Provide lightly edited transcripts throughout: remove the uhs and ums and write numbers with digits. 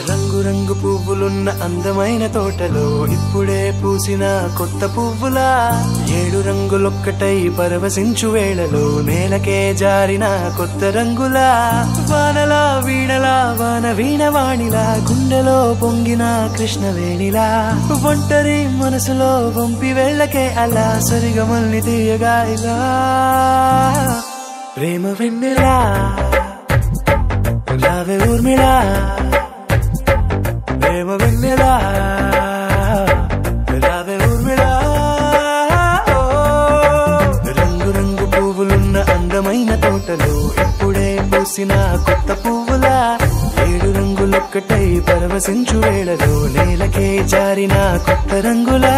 రంగు రంగు పువ్వులున్న అందమైన తోటలో ఇప్పుడే పూసిన కొత్త పువ్వులా 7 రంగులొక్కటై పరవశించు వేళలో నేలకే జారిన కొత్త రంగులా వానలా వీణలా వాన వీణవాణిలా గుండెలో పొంగిన కృష్ణవేణిలా ఒంటరి మనసులో వంపి వెళ్ళకే అలా సరిగమల్ని తీయగా ఇలా ప్రేమ వెన్నెలా రావే ఊర్మిళా ప్రేమ వెన్నెలా రావే ఊర్మిళా రంగు రంగు పువ్వులున్న అందమైన తోటలో ఇప్పుడే పూసిన కొత్త పువ్వులా 7 రంగులొక్కటై పరవశించు వేళలో నేలకే జారిన కొత్త రంగులా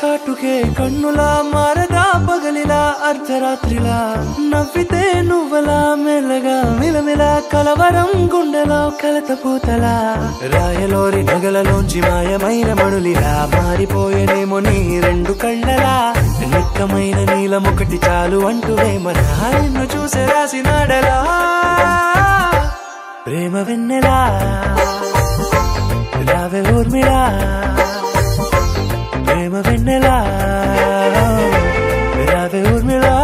కాటుకే కన్నులా మారదా పగలిలా అర్ధరాత్రిలా నవ్వితే నువ్వలా మెల్లగా మిలమిలా కలవరం గుండెలో కలతపోతలా రాయలోరి నగలలోంచి మాయమైన మణులిలా మారిపోయేనేమో నీ 2 కళ్ళలా నిక్కమైన నీలమొకటి చాలు అంటూ వేమన నిన్ను చూసే రాసినాడలా ప్రేమ వెన్నెలా రావే ఊర్మిళా ప్రేమ వెన్నెలా రావే ఊర్మిళా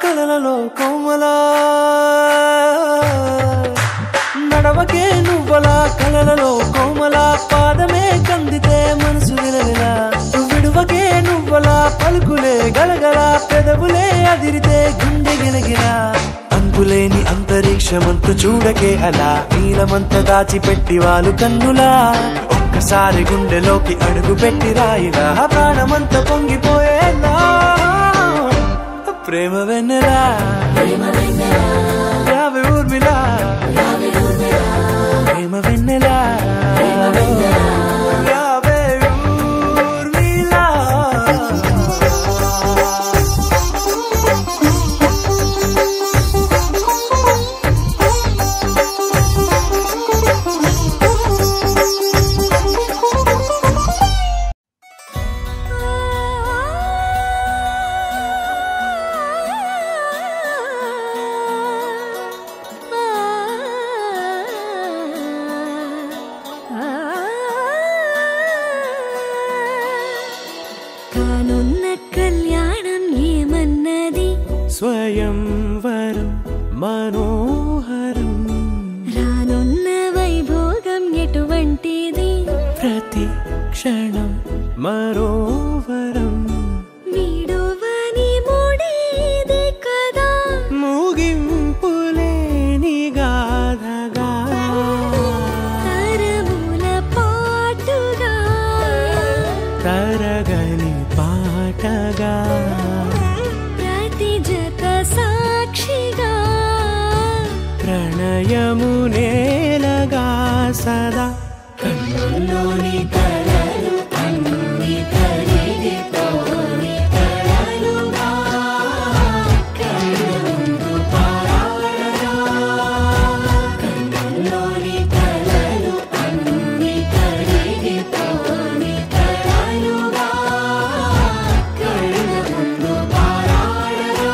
కలలలో కోమలా నడవకే నువ్వలా కలలలో కోమలా పాదమే కందితే మనసు విలవిలా విడువకే నువ్వలా పలుకులే గలగల పెదవులే అదిరితే గుండె గిలగిలా అంతులేని అంతరిక్షమంతు చూడకే అలా నీలమంత దాచిపెట్టి వాళ్ళు కన్నులా ఒక్కసారి గుండెలోకి అడుగు పెట్టి రాయిలా ప్రాణమంత పొంగిపోయేలా ప్రేమ వెన్నెలా రావే ఊర్మిళా ప్రేమ వెన్నెలా రావే ఊర్మిళా స్వయంవరం మనోహరం రానున్న వైభోగం ఎటువంటిది ప్రతి క్షణం మరోవరం వీడువని మూడేది కదా ముగింపులేని గాథగా తరముల పాటుగా తరగని పాటగా సాక్షిగా ప్రణయము నేలగా సదా కన్నుల్లోని కలలు అన్ని కరిగిపోని కలలుగా కన్నుందు పారాడగా కన్నుల్లోని కలలు అన్ని కరిగిపోని కలలుగా కన్నుందు పారాడగా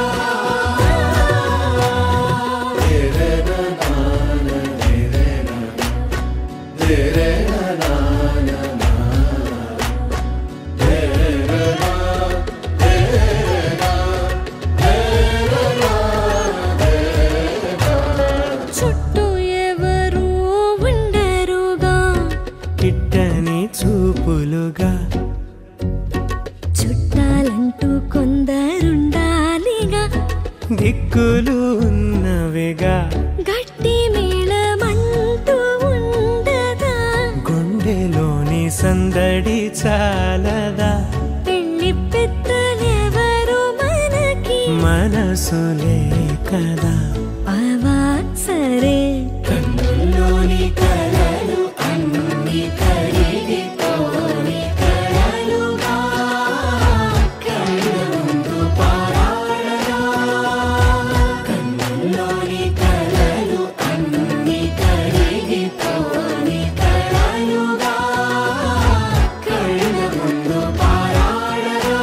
చుట్టూ ఎవరు ఉండరుగా కిట్టని చూపులుగా చుట్టాలంటూ కొందరుండాలిగా దిక్కులు ఉన్నవిగా గట్టి మేళమంటూ ఉండదా గుండెలోని సందడి చాలదా పెళ్లి పెద్దలెవరు మనకి మనసులే కదా అవా సరే కన్నుల్లోని కలలు అన్ని కరిగిపోని కలలుగా కళ్ళ ముందు పారాడగా కన్నుల్లోని కలలు అన్ని కరిగిపోని కలలుగా కళ్ళ ముందు పారాడగా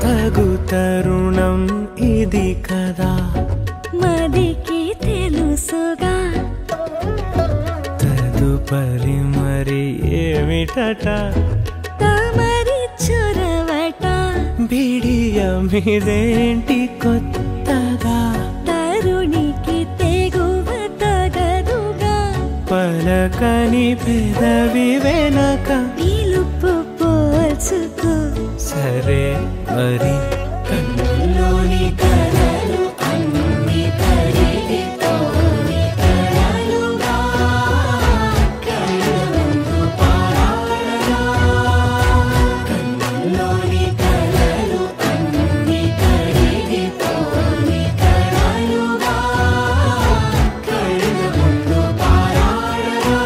తగు తరుణం ఇది కదా మదికి తెలుసుగా తదుపరి మరి ఏమిటట తమరి చొరవట బిడియమిదేంటి కొత్తగా తరుణికి తెగువ తగదుగా పలకని పెదవి వెనక పిలుపు పోల్చుకో సరే మరి కన్నుల్లోని కలలు అన్ని కరిగిపోని కలలుగా కళ్ళ ముందు పారాడగా కన్నుల్లోని కలలు అన్ని కరిగిపోని కలలుగా కళ్ళ ముందు పారాడగా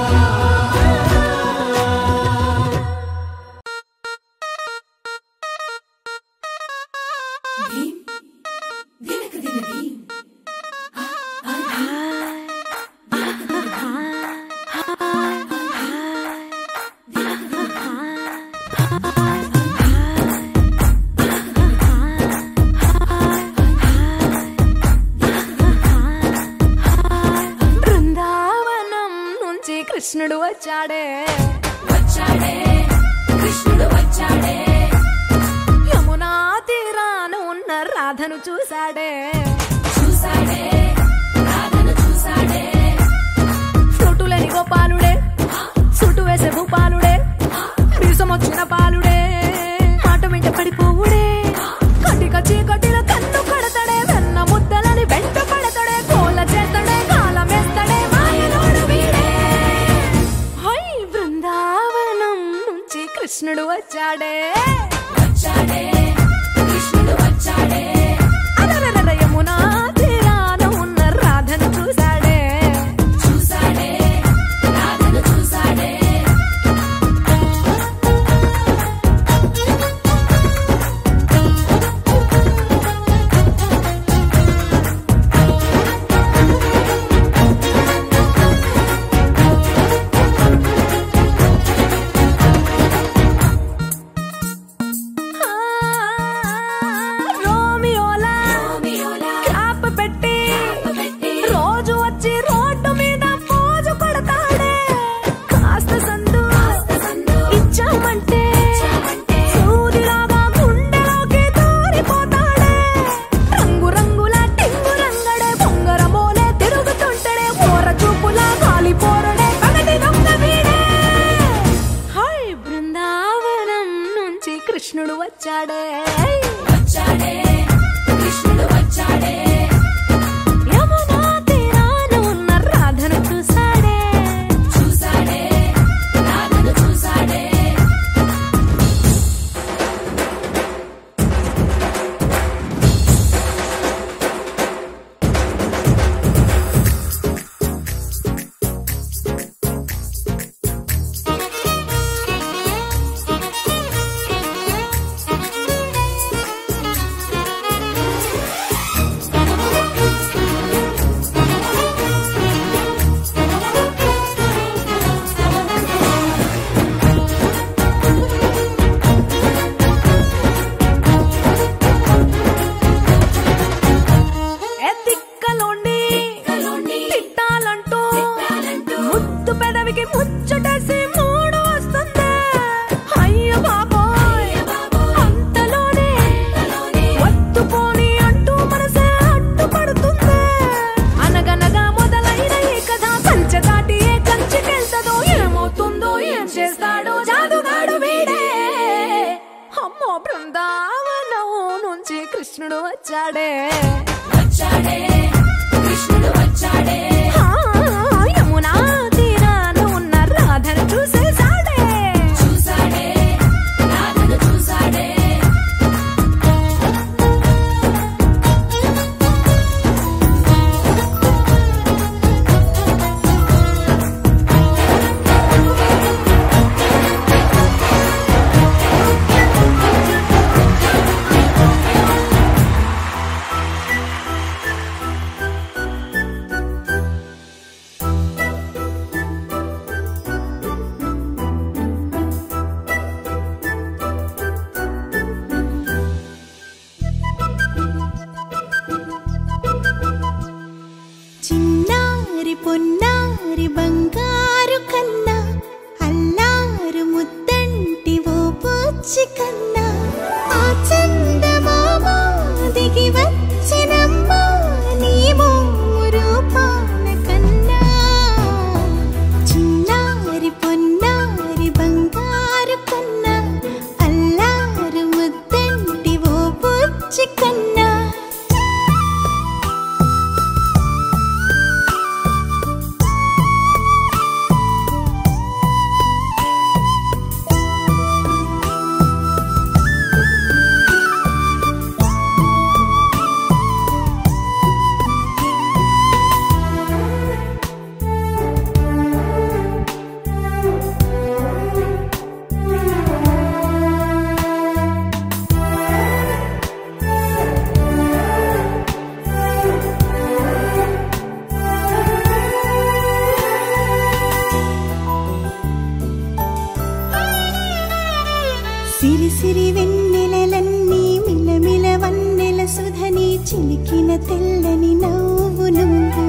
బృందావనం నుంచి కృష్ణుడు వచ్చాడే యమునా తీరాన ఉన్న రాధను చూశాడే సుటులేని గోపాలుడే సుటు వేసే భూపాలుడే వీసమొచ్చిన పాలుడే మాట వెంట పడిపోవుడే కటిక చీకటిలో కన్ను కడతాడే వెన్న ముద్దలని వెంట పడతాడే కోల చేస్తాడే కాలమేస్తాడే మాయలోడు వీడే హై బృందావనం నుంచి కృష్ణుడు వచ్చాడే అలరలర యమునా తీరాన ఉన్న రాధను చూశాడే వచ్చాడే వచ్చాడే కృష్ణుడు వచ్చాడే యమునా తీరాన ఉన్న రాధను చూసేసాడే చూసాడే రాధను చూసాడే చిన్నారి పొన్నారి బంగారు కన్నా అల్లారు ముద్దంటి ఓ పూచి కన్నా ఆ చందమామ దిగి వచ్చినమ్మా నీ రూపాల కన్నా చిన్నారి పొన్నారి బంగారు కన్నా అల్లారు ముద్దంటి ఓ పూచి కన్నా సిరి సిరి వెన్నెలలన్నీ మిలమిల వన్నెల సుధని చిలికిన తెల్లని నవ్వు నువ్వు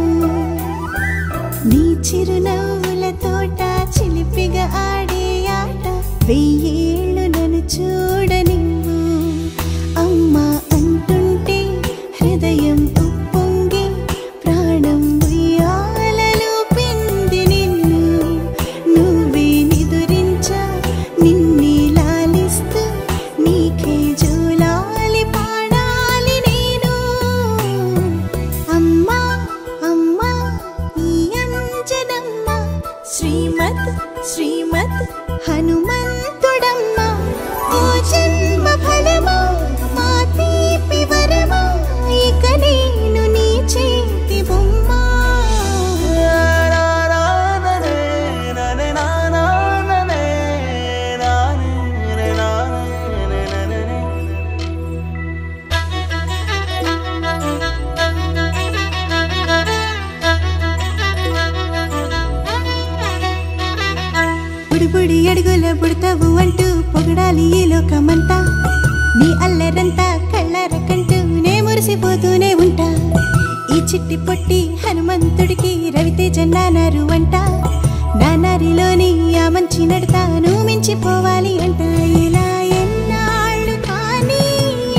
నీ చిరునవ్వుల తోట చిలిపిగా ఆడే ఆట వెయ్యేళ్ళు నన్ను చూడనివ్వు అమ్మా అంటుంటే హృదయం ఉప్పొంగి ప్రాణం ఉయ్యాలలో పిండి నిన్ను నువ్వే నిదురించా నిన్నే లాలిస్తూ నీకే జోలాలి పాడాలి నేను అమ్మా అమ్మా ఈ అంజనమ్మ శ్రీమత్ శ్రీమత్ హనుమంతుడమ్మ ఓ జన్మ ఫలమా మా తీపి వరమా ఇక నేను నీ చేతి బొమ్మ బుడిబుడి అడుగుల బుడతావు అంటూ పొగడాలి ఈ లోకమంతా నీ అల్లరంతా కళ్ళారకంటూ నే మురిసిపోతూనే ఉంటా ఈ చిట్టి పొట్టి హనుమంతుడికి రవితేజ నానారు అంట నానారిలోని ఆ మంచి నడతాను మించిపోవాలి అంట ఇలా ఎన్నాళ్ళు కానీ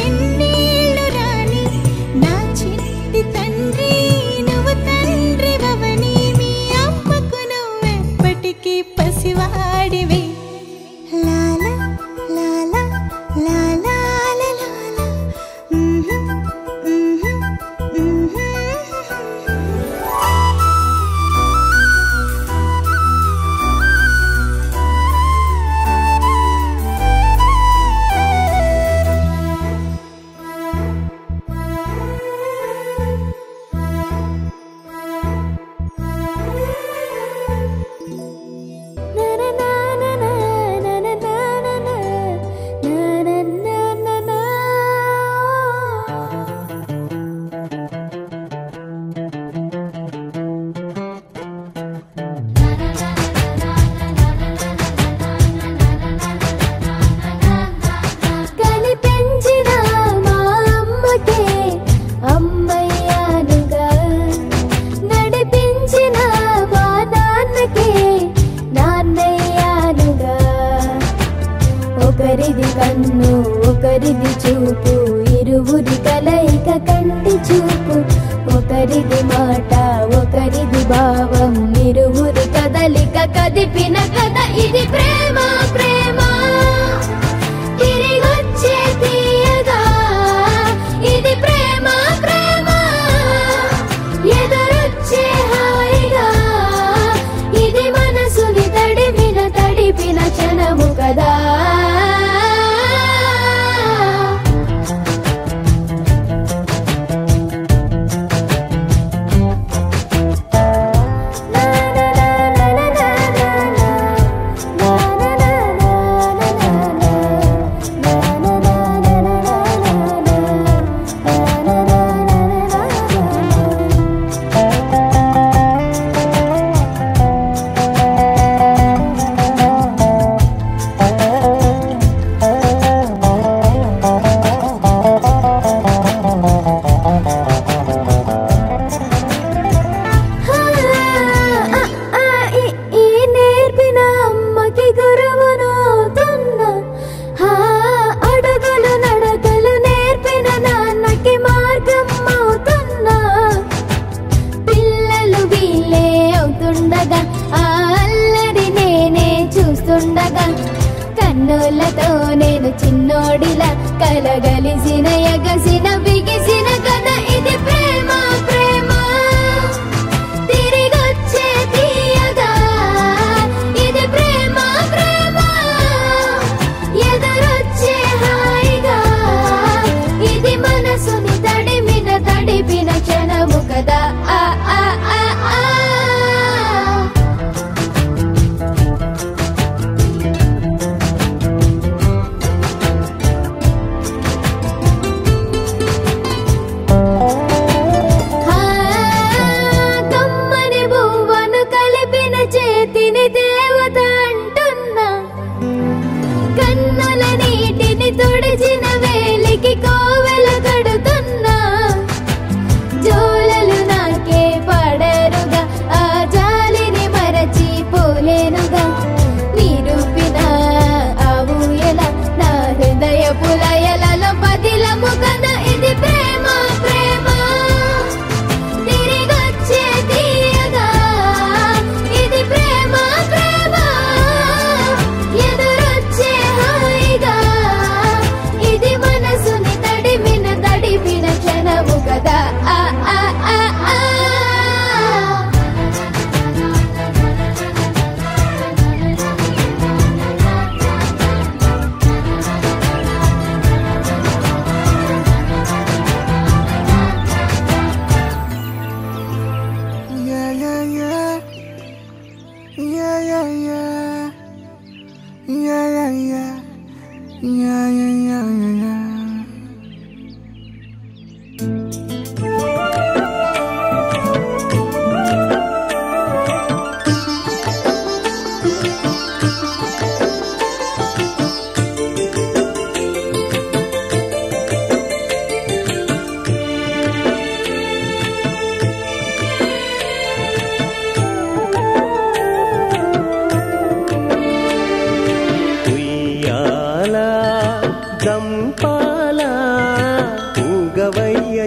ఎన్నేళ్ళు రాని నా చిట్టి తండ్రి నువ్వు తండ్రి భవని మీ అమ్మకు నువ్వెప్పటికీ పసివాడివి లాలా లాలా లాలా లాలా ఒకరిది కన్ను ఒకరిది చూపు ఇరువురి కలయిక కంటి చూపు ఒకరిది మాట ఒకరిది భావం ఇరువురి కదలిక కదిపిన కథ ఇది ప్రేమ ప్రేమ తిరిగొచ్చే తీయగా ఇది ప్రేమ వస్తుండగా ఆ అల్లరి నేనే చూస్తుండగా కన్నులతో నేను చిన్నోడిలా కలగలిసిన ఎగసిన బిగిసిన కథ ఇది ప్రేమ ప్రేమ తిరిగొచ్చే తీయగా ఇది ప్రేమ ప్రేమ ఎదురొచ్చే హాయిగా ఇది మనసుని తడిపిన క్షణము కదా ఆ ఆ ఆ ఆ కమ్మని బువ్వను కలిపిన చేతిని దేవత అంటున్నా కన్నుల నీటిని తుడిచిన వేలికి కోవెల కడుతున్నా జోలలు నాకే పడరుగా ఆ జాలిని మరచి పోలేనుగా నిరూపిన ఆ ఊయల నా హృదయ పులయలలో పదిలము కదా ఇది ప్రేమ ప్రేమ తిరిగొచ్చే తీయగా ఇది ప్రేమ ప్రేమ ఎదురొచ్చే హాయిగా ఇది మనసుని తడిపిన క్షణము కదా ఆ ఆ ఆ ఆ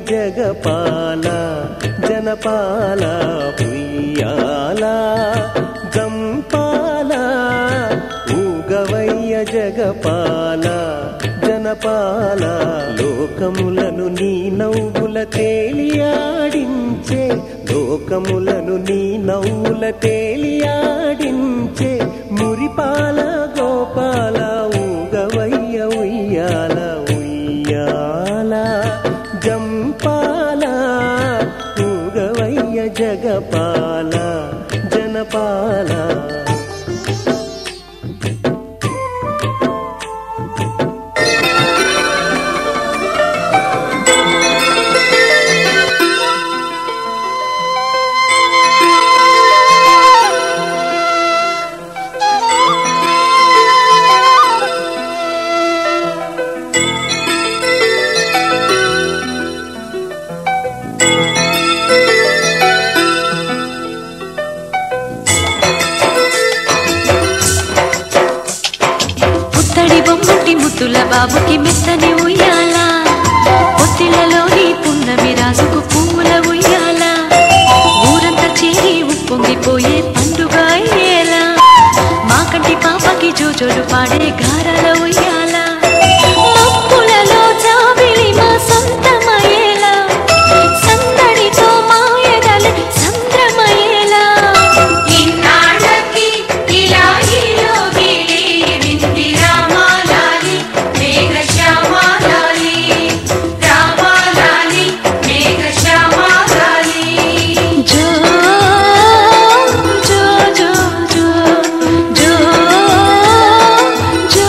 జగపాల జనపాల పుయ్యాల జంపాల ఊగవయ్య జగపాల జనపాల లోకములను నీ నవ్వుల తేలియాడించే లోకములను నీ నవ్వుల తేలియాడించే మురిపాల గోపాల ఊగవయ్య ఉయ్యాల ఉయ్యాల జంపాల ఊగవయ్య జగపాల జనపాల ముద్దుల బాబుకి మెత్తని ఉయ్యాల పొత్తిళ్లలోని పున్నమి రాజుకు పువ్వుల ఉయ్యాల ఊరంతా చేరి ఉప్పొంగిపోయే పండుగ అయ్యేలా మా కంటి పాపకి జోజోలు పాడే గారాల ఉయ్యాల మప్పులలో జాబిలి మా సొంతమయ్యేలా సందడితో మాయగల సంద్రమయ్యేలా జో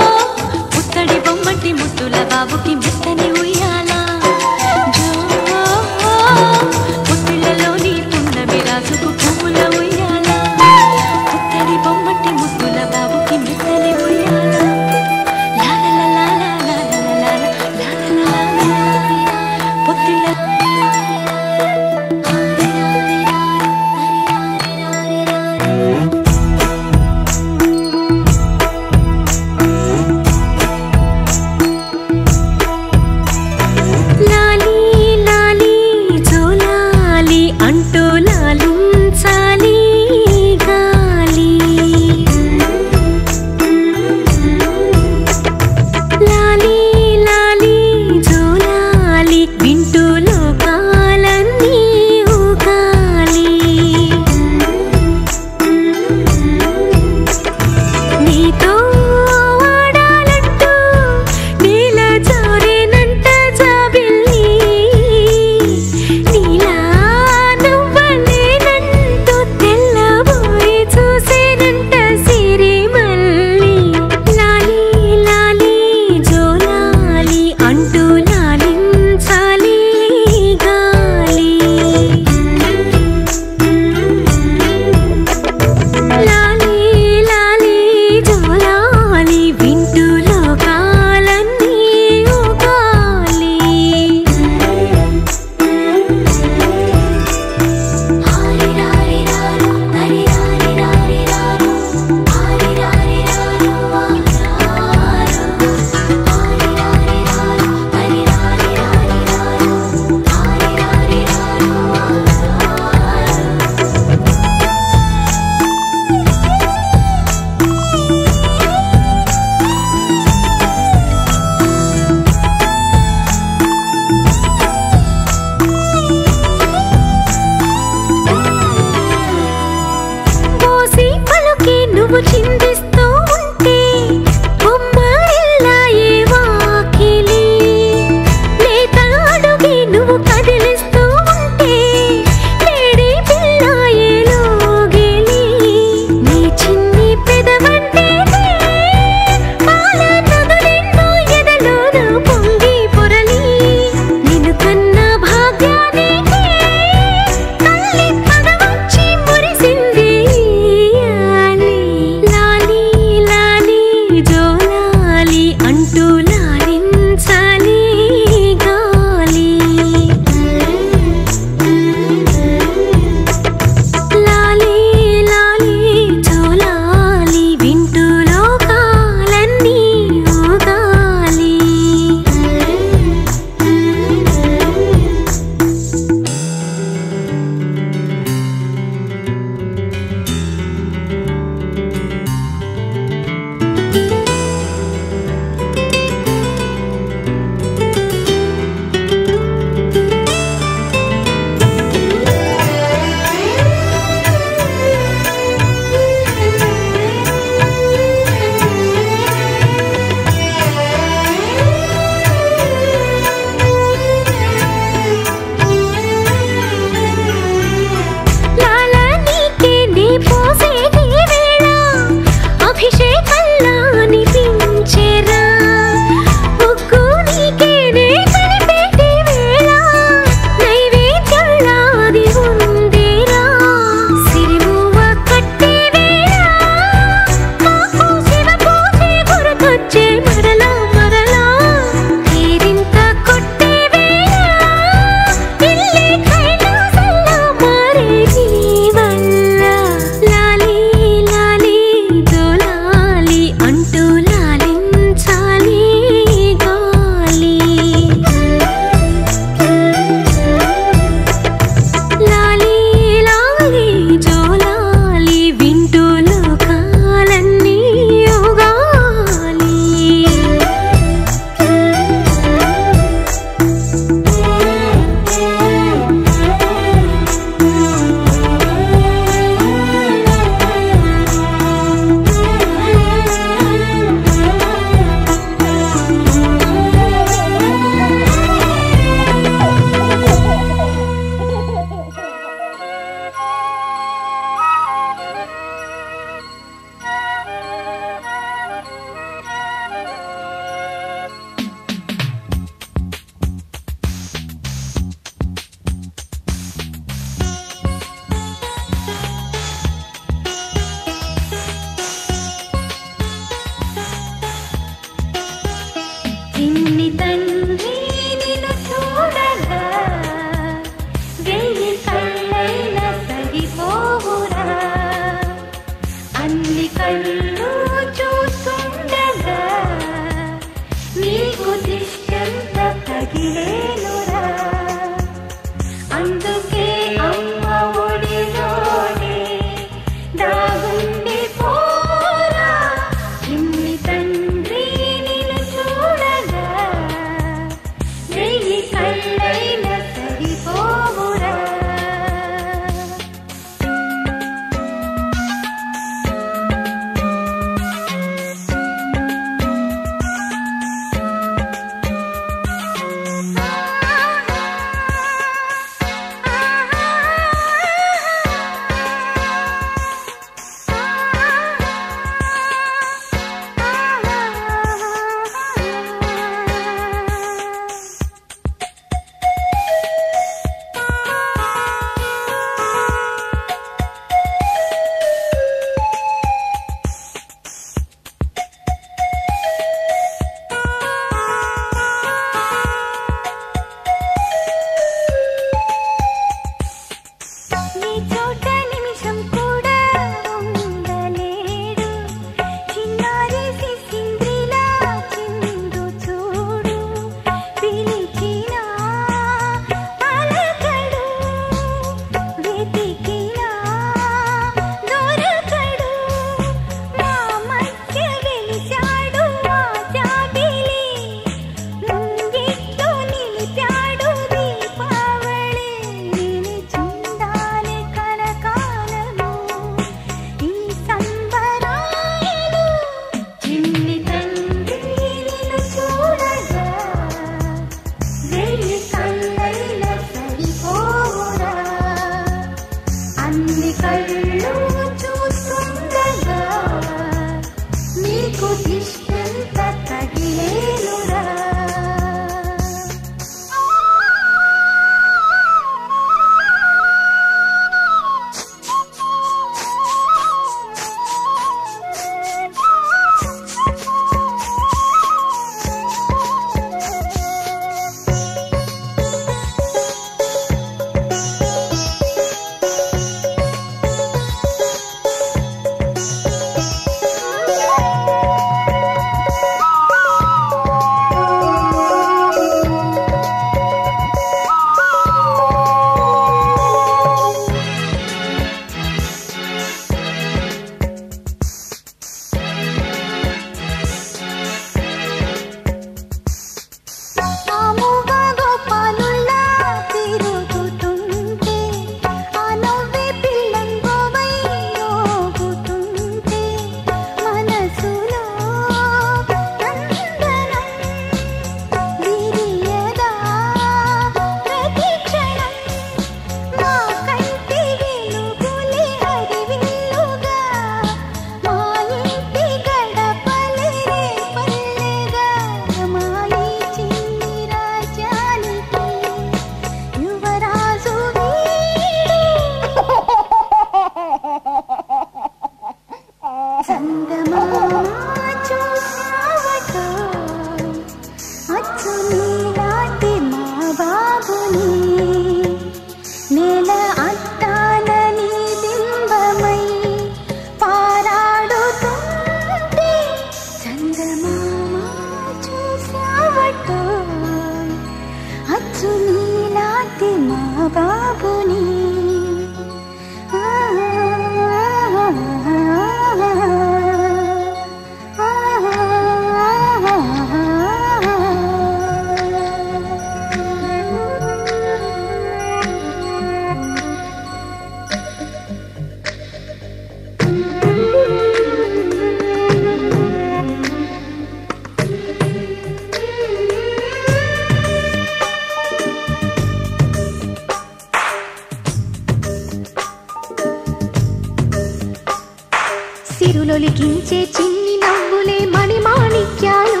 సిరులొలికించే చిన్ని నవ్వులే మణిమాణిక్యాలు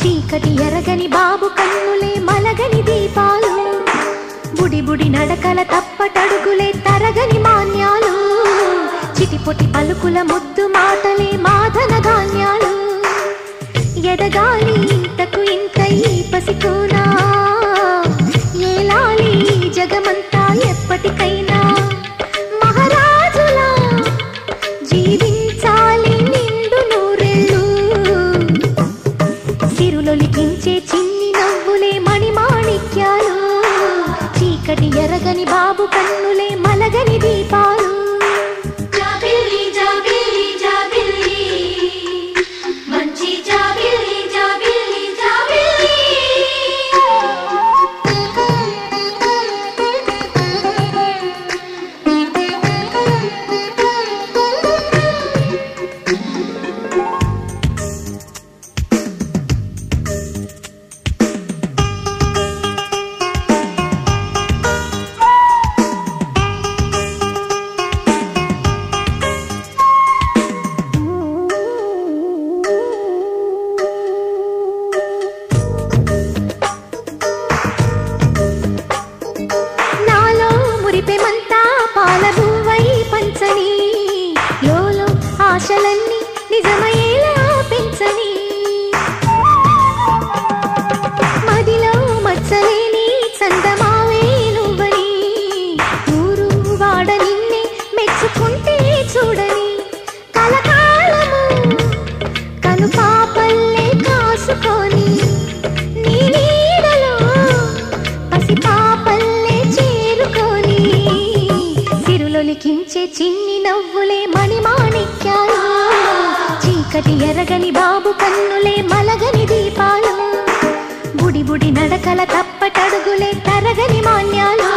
చీకటి ఎరగని బాబు కన్నులే మలగని దీపాలు బుడి బుడి నడకల తప్పటడుగులే తరగని మాన్యాలు చిటిపొటి పలుకుల ముద్దు మాటలే మాధన ధాన్యాలు ఎదగాలి ఇంతకు ఇంత ఈ పసికోనా ఏలాలి జగమంతా ఎప్పటికైనా మహారాజులా జీవించాలి నిండు నూరెళ్ళు సిరులొలికించే చిన్ని నవ్వులే మణిమాణిక్యాలు చీకటి ఎరగని బాబు కన్నులే మలగని దీపాలు జాబిల్లి జాబిల్లి జాబిల్లి మంచి జాబిల్లి జాబిల్లి జాబిల్లి నాలో మురిపెమంతా పాలబువ్వై పంచని లోలో ఆశలన్నీ నిజమయ్యేలా పెంచని మదిలో మచ్చలేని చందమావే నువ్వని ఊరు వాడ నిన్నే మెచ్చుకుంటే చూడని కలకాలము కను పాపల్లే కాసుకొని నీ నీడలో పసి పాపల్లే చేరుకొని సిరులొలికించే చిన్ని నవ్వులే మణిమాణిక్యాలు చీకటి ఎరగని బాబు కన్నులే మలగని దీపాలు బుడి బుడి నడకల తప్పటడుగులే తరగని మాన్యాలు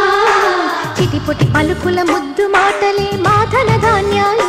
చిటిపొటి పలుకుల ముద్దు మాటలే మాధన ధాన్యాలు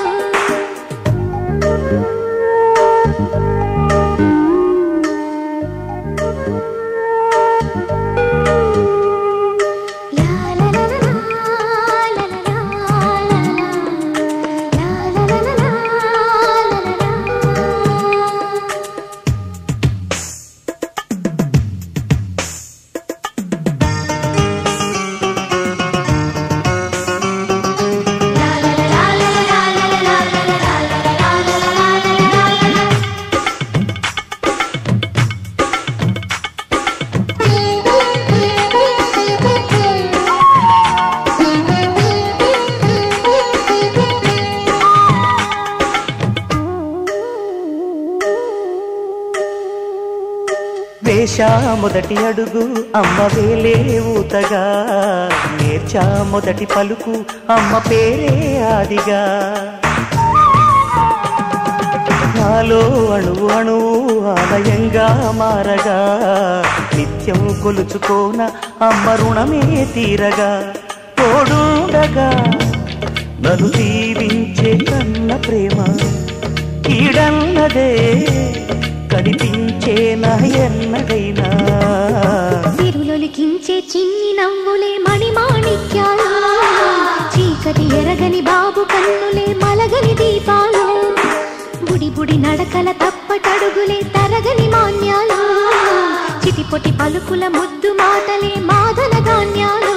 వేశా మొదటి అడుగు అమ్మ వేలే ఊతగా నేర్చా మొదటి పలుకు అమ్మ పేరే ఆదిగా నాలో అణువు అణువు ఆలయంగా మారగా నిత్యం కొలుచుకోన అమ్మ రుణమే తీరగా తోడుండగా నన్ను దీవించే కన్న ప్రేమ ఈడన్నదే కనిపించేనా ఎన్నడైనా సిరులొలికించే చిన్ని నవ్వులే మణిమాణిక్యాలు చీకటి ఎరగని బాబు కన్నులే మలగని దీపాలు బుడి బుడి నడకల తప్పటడుగులే తరగని మాన్యాలు చిటిపొటి పలుకుల ముద్దు మాటలే మాధన ధాన్యాలు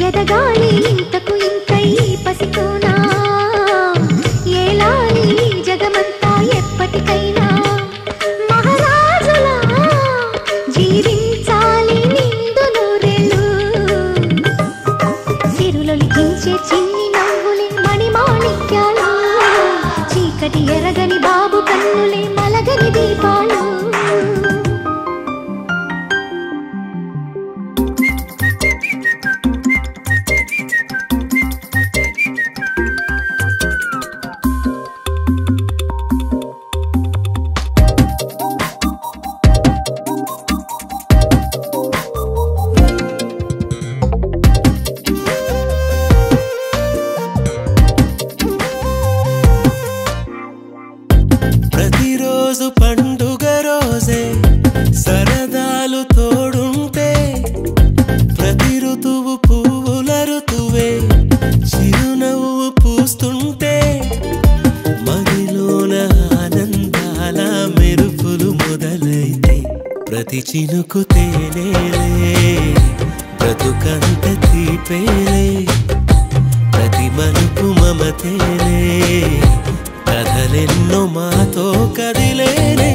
ఎదగాలి ఇంతకు ఇంత ఈ పసికోనా ఏలాలి జగమంతా ఎప్పటికైనా మహారాజులా జీవించాలి నిండు నూరెళ్ళు సిరులొలికించే చిన్ని నవ్వులే మణిమాణిక్యాలు చీకటి ఎరగని బాబు కన్నులే మలగని దీపాలు చినుకు తేనేలే బ్రతుకంత తీపేలే ప్రతి మలుపు మమతేలే కథలెన్నో మాతో కదిలేలే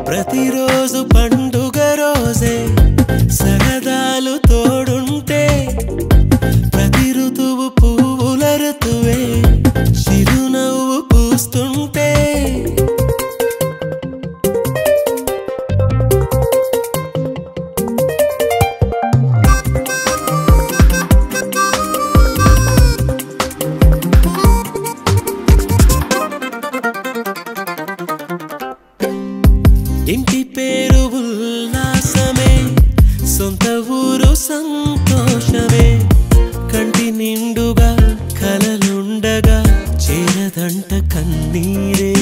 ప్రతిరోజు పండుగ రోజే సరదాలు తోడుంటే ప్రతి ఋతువు పువ్వుల ఋతువే చిరునవ్వు పూస్తుంటే ఇంటి పేరు ఉల్లాసమే సొంత ఊరు సంతోషమే కంటి నిండుగా కలలుండగా చేరదంట కన్నీరే